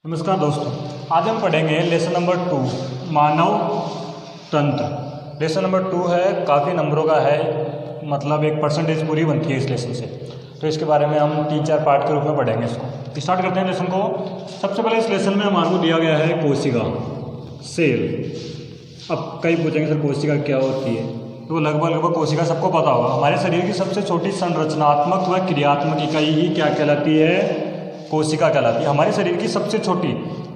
नमस्कार दोस्तों, आज हम पढ़ेंगे लेसन नंबर 2 मानव तंत्र। लेसन नंबर 2 है, काफ़ी नंबरों का है, मतलब एक परसेंटेज पूरी बनती है इस लेसन से। तो इसके बारे में हम 3-4 पार्ट के रूप में पढ़ेंगे इसको। स्टार्ट करते हैं लेसन को। सबसे पहले इस लेसन में हमारे को दिया गया है कोशिका, सेल। अब कई पूछेंगे सर कोशिका क्या होती है, तो लगभग कोशिका सबको पता होगा। हमारे शरीर की सबसे छोटी संरचनात्मक व क्रियात्मक इकाई ही क्या कहलाती है? कोशिका कहलाती है। हमारे शरीर की सबसे छोटी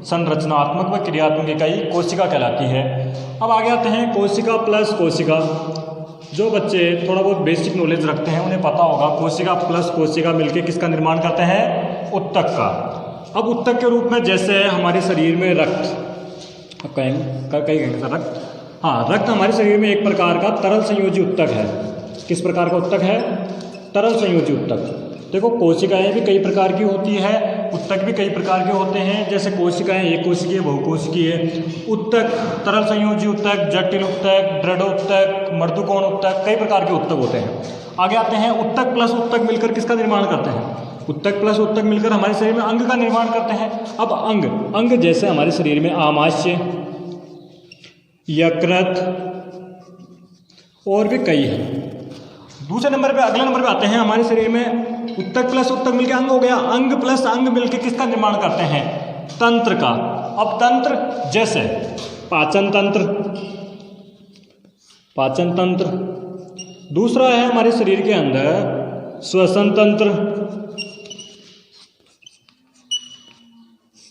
संरचनात्मक व क्रियात्मक इकाई कोशिका कहलाती है। अब आगे आते हैं कोशिका प्लस कोशिका। जो बच्चे थोड़ा बहुत बेसिक नॉलेज रखते हैं उन्हें पता होगा कोशिका प्लस कोशिका मिलकर किसका निर्माण करते हैं? उत्तक का। अब उत्तक के रूप में जैसे हमारे शरीर में रक्त, कहेंगे सर रक्त, हाँ, रक्त हमारे शरीर में एक प्रकार का तरल संयोजी उत्तक है। किस प्रकार का उत्तक है? तरल संयोजी उत्तक। देखो कोशिकाएं भी कई प्रकार की होती है, उत्तक भी कई प्रकार के होते हैं। जैसे कोशिकाएं एक कोशिकीय, बहुकोशिकीय, उत्तक, तरल संयोजी उत्तक, जटिल उत्तक, दृढ़ उत्तक, मर्दुकोण उत्तक, कई प्रकार के उत्तक होते हैं। आगे आते हैं उत्तक प्लस उत्तक मिलकर किसका निर्माण करते हैं? उत्तक प्लस उत्तक मिलकर हमारे शरीर में अंग का निर्माण करते हैं। अब अंग जैसे हमारे शरीर में आमाशय, यकृत और भी कई हैं। दूसरे नंबर पे, अगले नंबर पे आते हैं, हमारे शरीर में उत्तक प्लस उत्तक मिलकर अंग हो गया। अंग प्लस अंग मिलकर किसका निर्माण करते हैं? तंत्र का। अब तंत्र जैसे पाचन तंत्र। दूसरा है हमारे शरीर के अंदर श्वसन तंत्र,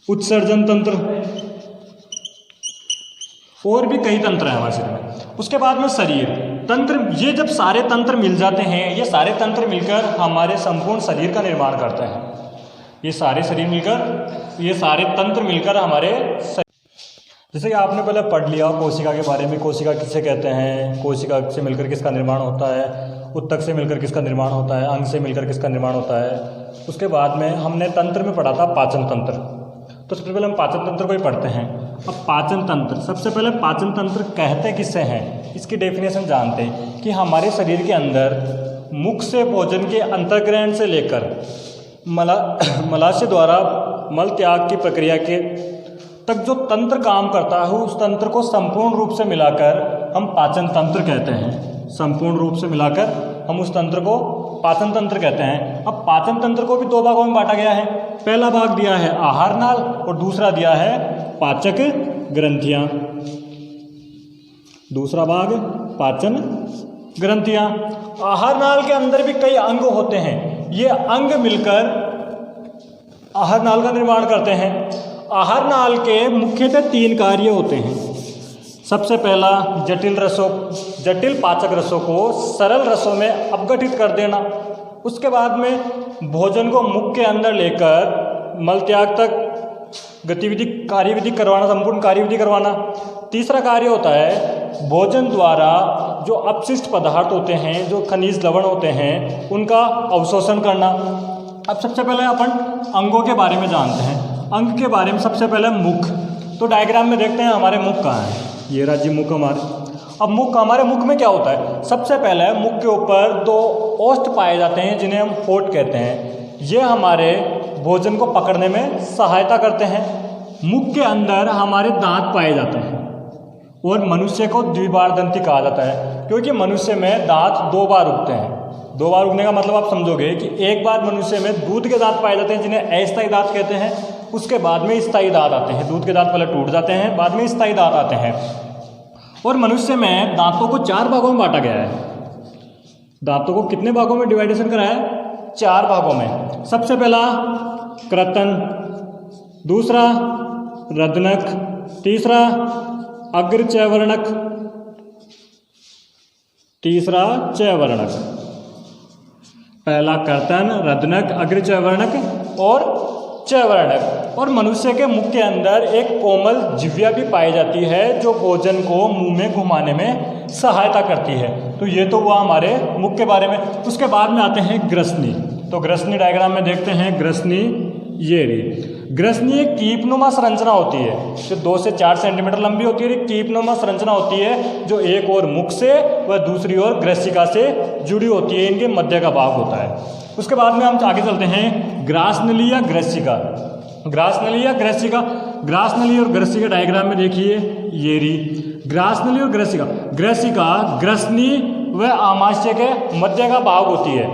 उत्सर्जन तंत्र और भी कई तंत्र हैं हमारे शरीर में। उसके बाद में शरीर तंत्र। ये जब सारे तंत्र मिल जाते हैं, ये सारे तंत्र मिलकर हमारे संपूर्ण शरीर का निर्माण करते हैं। ये सारे तंत्र मिलकर हमारे जैसे कि आपने पहले पढ़ लिया कोशिका के बारे में, कोशिका किसे कहते हैं, कोशिका से मिलकर किसका निर्माण होता है, उत्तक से मिलकर किसका निर्माण होता है, अंग से मिलकर किसका निर्माण होता है। उसके बाद में हमने तंत्र में पढ़ा था पाचन तंत्र। तो सबसे पहले हम पाचन तंत्र को ही पढ़ते हैं। अब पाचन तंत्र, सबसे पहले पाचन तंत्र कहते किससे हैं, इसकी डेफिनेशन जानते हैं कि हमारे शरीर के अंदर मुख से भोजन के अंतर्ग्रहण से लेकर मलाशय द्वारा मल त्याग की प्रक्रिया के तक जो तंत्र काम करता है, उस तंत्र को संपूर्ण रूप से मिलाकर हम पाचन तंत्र कहते हैं। संपूर्ण रूप से मिलाकर हम उस तंत्र को पाचन तंत्र कहते हैं। अब पाचन तंत्र को भी 2 भागों में बांटा गया है। पहला भाग दिया है आहार नाल और दूसरा दिया है पाचक ग्रंथियां। दूसरा भाग पाचन ग्रंथियां। आहार नाल के अंदर भी कई अंग होते हैं। ये अंग मिलकर आहार नाल का निर्माण करते हैं। आहार नाल के मुख्यतः 3 कार्य होते हैं। सबसे पहला जटिल पाचक रसों को सरल रसों में अपघटित कर देना। उसके बाद में भोजन को मुख के अंदर लेकर मल त्याग तक कार्यविधि करवाना, संपूर्ण कार्यविधि करवाना। तीसरा कार्य होता है भोजन द्वारा जो अपशिष्ट पदार्थ होते हैं, जो खनिज लवण होते हैं, उनका अवशोषण करना। अब सबसे पहले अपन अंगों के बारे में जानते हैं। अंग के बारे में सबसे पहले मुख। तो डायग्राम में देखते हैं हमारे मुख कहाँ है। ये राज्य मुख हमारे। अब हमारे मुख में क्या होता है? सबसे पहले मुख के ऊपर 2 ओष्ठ पाए जाते हैं जिन्हें हम होंठ कहते हैं। ये हमारे भोजन को पकड़ने में सहायता करते हैं। मुख के अंदर हमारे दांत पाए जाते हैं और मनुष्य को द्विबारदंती कहा जाता है, क्योंकि मनुष्य में दांत 2 बार उगते हैं। 2 बार उगने का मतलब आप समझोगे कि एक बार मनुष्य में दूध के दांत पाए जाते हैं जिन्हें अस्थायी दांत कहते हैं। उसके बाद में स्थायी दांत आते हैं। दूध के दांत पहले टूट जाते हैं, बाद में स्थायी दांत आते हैं। और मनुष्य में दांतों को 4 भागों में बांटा गया है। दांतों को कितने भागों में डिवाइडेशन करा है? 4 भागों में। सबसे पहला कृतन, दूसरा रदनक, तीसरा अग्रचयवर्णक, तीसरा चयवर्णक। पहला कर्तन, रदनक, अग्रचयवर्णक और चयवर्णक। और मनुष्य के मुख के अंदर एक कोमल जिह्वा भी पाई जाती है जो भोजन को मुंह में घुमाने में सहायता करती है। तो ये तो हुआ हमारे मुख के बारे में। उसके बाद में आते हैं ग्रसनी। तो ग्रसनी डायग्राम में देखते हैं। ग्रसनी ये रही। ग्रसनी एक कीपनुमा संरचना होती है जो 2 से 4 सेंटीमीटर लंबी होती है। एक कीपनुमा संरचना होती है जो एक और मुख से व दूसरी ओर ग्रसिका से जुड़ी होती है। इनके मध्य का भाग होता है। उसके बाद में हम आगे चलते हैं ग्रासनली या ग्रसिका। ग्रास नली या ग्रसिका, ग्रास नली और ग्रसिका डायग्राम में देखिए ये री ग्रास नली और ग्रसिका। ग्रसिका ग्रसनी व आमाशय के मध्य का भाग होती है।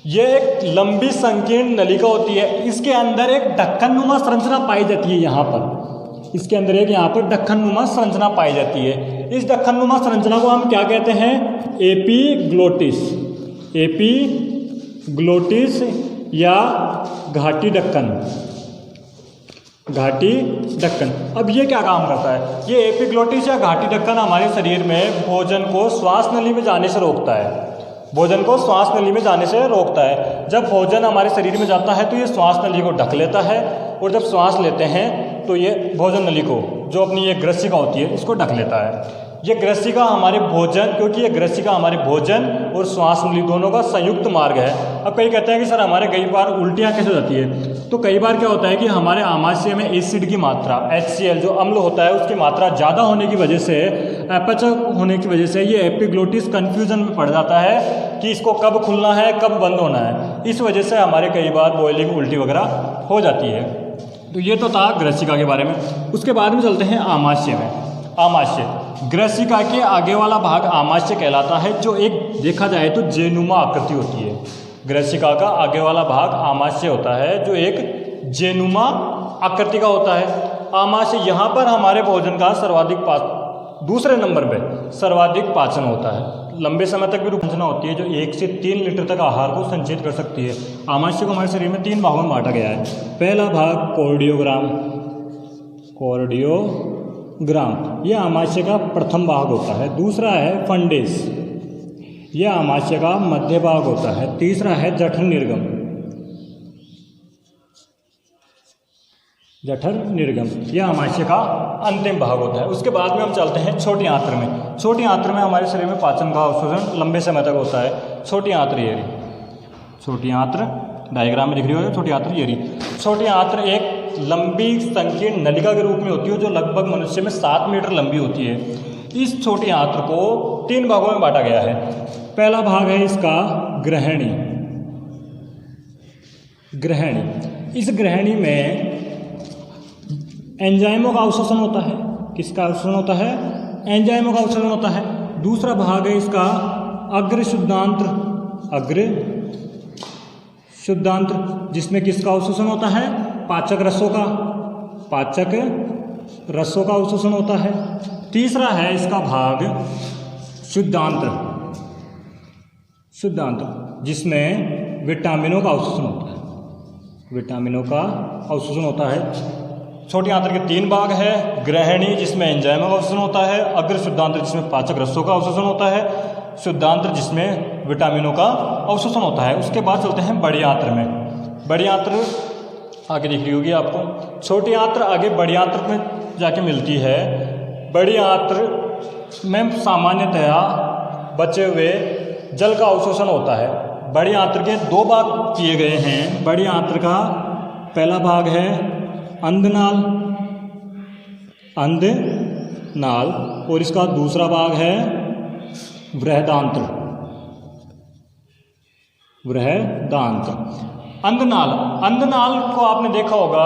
ये एक लंबी संकीर्ण नलिका होती है। इसके अंदर एक ढक्कननुमा संरचना पाई जाती है। यहाँ पर इसके अंदर एक यहाँ पर ढक्कननुमा संरचना पाई जाती है। इस ढक्कननुमा संरचना को हम क्या कहते हैं? एपीग्लोटिस, एपीग्लोटिस या घाटी ढक्कन, घाटी ढक्कन। अब ये क्या काम करता है? ये एपीग्लोटिस या घाटी ढक्कन हमारे शरीर में भोजन को श्वास नली में जाने से रोकता है। भोजन को श्वास नली में जाने से रोकता है। जब भोजन हमारे शरीर में जाता है तो ये श्वास नली को ढक लेता है, और जब श्वास लेते हैं तो ये भोजन नली को, जो अपनी ये ग्रसिका होती है, इसको ढक लेता है। ये ग्रसिका हमारे भोजन, क्योंकि ये ग्रसिका हमारे भोजन और श्वास नली दोनों का संयुक्त मार्ग है। अब कई कहते हैं कि सर हमारे कई बार उल्टियाँ कैसे हो जाती है? तो कई बार क्या होता है कि हमारे आमाशय में एसिड की मात्रा, HCl जो अम्ल होता है, उसकी मात्रा ज़्यादा होने की वजह से, अपचक होने की वजह से ये एपीग्लोटिस कन्फ्यूजन में पड़ जाता है कि इसको कब खुलना है, कब बंद होना है। इस वजह से हमारे कई बार बॉइलिंग, उल्टी वगैरह हो जाती है। तो ये तो था ग्रसिका के बारे में। उसके बाद में चलते हैं आमाशय में। आमाशय, ग्रसिका के आगे वाला भाग आमाशय कहलाता है, जो एक देखा जाए तो जेनुमा आकृति होती है। ग्रसिका का आगे वाला भाग आमाशय होता है, जो एक जेनुमा आकृति का होता है। आमाशय, यहाँ पर हमारे भोजन का सर्वाधिक दूसरे नंबर पे सर्वाधिक पाचन होता है। लंबे समय तक भी रचना होती है, जो 1 से 3 लीटर तक आहार को संचित कर सकती है। आमाशय को हमारे शरीर में 3 भागों में बांटा गया है। पहला भाग कोर्डियोग्राम, कोर्डियोग्राम यह आमाशय का प्रथम भाग होता है। दूसरा है फंडेस, यह आमाशय का मध्य भाग होता है। तीसरा है जठर निर्गम, जठर निर्गम यह आमाशय का अंतिम भाग होता है। उसके बाद में हम चलते हैं छोटी आंत्र में। छोटी आंत्र में हमारे शरीर में पाचन का अवशोषण लंबे समय तक होता है। छोटी आंत्र ये रही, छोटी आंत्र डायग्राम में दिख रही होगी, छोटी आंत्र ये रही। छोटी आंत्र एक लंबी संकीर्ण नलिका के रूप में होती है, जो लगभग मनुष्य में 7 मीटर लंबी होती है। इस छोटी आंत्र को 3 भागों में बांटा गया है। पहला भाग है इसका ग्रहणी, ग्रहणी। इस ग्रहणी में एंजाइमों का अवशोषण होता है। किसका अवशोषण होता है? एंजाइमों का अवशोषण होता है। दूसरा भाग है इसका अग्र शुद्धांत्र, अग्र शुद्धांत्र, जिसमें किसका अवशोषण होता है? पाचक रसों का, पाचक रसों का अवशोषण होता है। तीसरा है इसका भाग शुद्धांत्र, शुद्धांत्र, जिसमें विटामिनों का अवशोषण होता है, विटामिनों का अवशोषण होता है। छोटी आंत्र के 3 भाग है। ग्रहणी, जिसमें एंजाइमों का अवशोषण होता है। अग्र शुद्धांत्र, जिसमें पाचक रसों का अवशोषण होता है। शुद्धांत्र, जिसमें विटामिनों का अवशोषण होता है। उसके बाद चलते हैं बड़ी आंत्र में। बड़ी आंत्र आगे दिख रही होगी आपको। छोटी आंत्र आगे बड़ी आंत्र में जाके मिलती है। बड़ी आंत्र में सामान्यतया बचे हुए जल का अवशोषण होता है। बड़ी आंत्र के 2 भाग किए गए हैं। बड़ी आंत्र का पहला भाग है अंधनाल, अंधनाल, और इसका दूसरा भाग है बृहदांत्र, बृहदांत्र। अंधनाल, अंधनाल को आपने देखा होगा,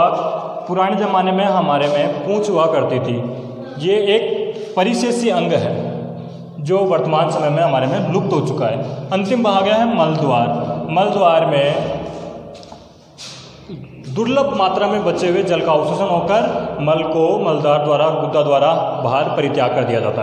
पुराने ज़माने में हमारे में पूंछ हुआ करती थी। ये एक परिशेषी अंग है, जो वर्तमान समय में हमारे में लुप्त हो चुका है। अंतिम भाग है मलद्वार। मलद्वार में दुर्लभ मात्रा में बचे हुए जल का अवशोषण होकर मल को मलद्वार द्वारा, गुदा द्वारा बाहर परित्याग कर दिया जाता है।